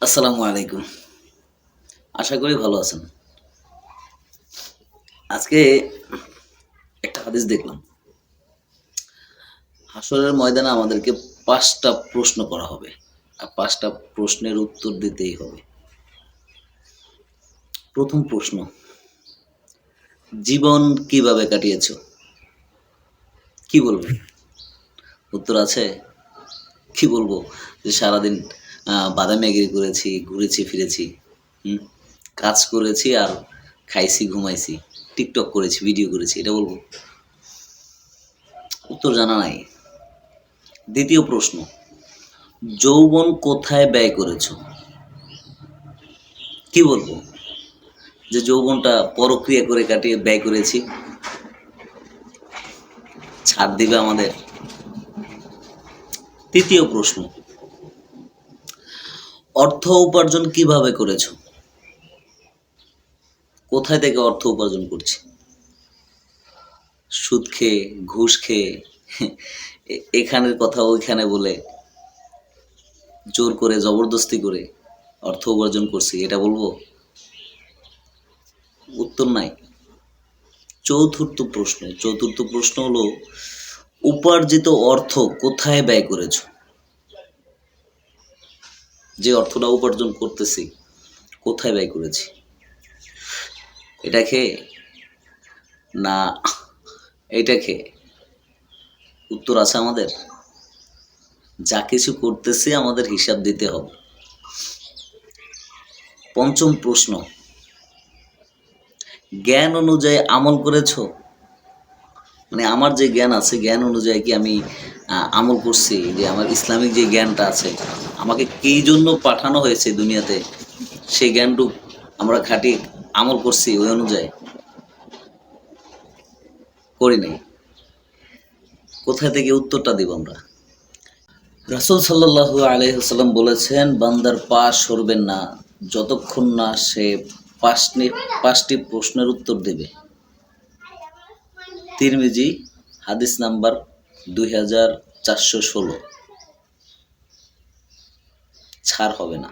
আসসালামু আলাইকুম। আশা করি ভালো আছেন। আজকে একটা হাদিস দেখলাম। হাসরের ময়দানে আমাদেরকে ৫ টা প্রশ্ন করা হবে। আর ৫ টা প্রশ্নের উত্তর দিতেই হবে। ১ম প্রশ্ন, জীবন কিভাবে কাটিয়েছ? কি বলবেন? উত্তর আছে? কি বলবো? যে সারাদিন বাদামিয়াগিরি করেছি, ঘুরেছি ফিরেছি। হুম? কাজ করেছি আর খাইছি, ঘুমাইছি। টিকটক করেছি, ভিডিও করেছি। এটা বলব? উত্তর জানা নাই। ২য় প্রশ্ন, যৌবন কোথায় ব্যয় করেছ? কি বলবো? যে যৌবনটা পরক্রিয়া করে কাটিয়ে ব্যয় করেছি। ছাড় দিবে আমাদের? ৩য় প্রশ্ন, অর্থ উপার্জন কিভাবে করেছ? কোথায় থেকে অর্থ উপার্জন করছি? সুদ খেয়ে, ঘুষ খেয়ে, এখানের কথা ওইখানে বলে, জোর করে জবরদস্তি করে অর্থ উপার্জন করছি, এটা বলবো? উত্তর নাই। চতুর্থ প্রশ্ন হলো, উপার্জিত অর্থ কোথায় ব্যয় করেছ? যে অর্থটা উপার্জন করতেছি কোথায় ব্যয় করেছি? এটা খেয়ে না এইটা খেয়ে? উত্তর আছে আমাদের? যা কিছু করতেছি আমাদের হিসাব দিতে হবে। পঞ্চম প্রশ্ন, জ্ঞান অনুযায়ী আমল করেছ? মানে আমার যে জ্ঞান আছে, জ্ঞান অনুযায়ী কি আমি আমল করছি? যে আমার ইসলামিক যে জ্ঞানটা আছে, আমাকে কী জন্য পাঠানো হয়েছে দুনিয়াতে, সেই জ্ঞানটুক আমরা খাঁটি আমল করছি ওই অনুযায়ী? করি নাই। কোথায় থেকে উত্তরটা দিব আমরা? রাসূল সাল্লাল্লাহু আলাইহি ওয়াসাল্লাম বলেছেন, বান্দার পা সরবেন না যতক্ষণ না সে ৫টি প্রশ্নের উত্তর দেবে। তিরমিজি, হাদিস নাম্বার ২৪১৬। ছাড় হবে না।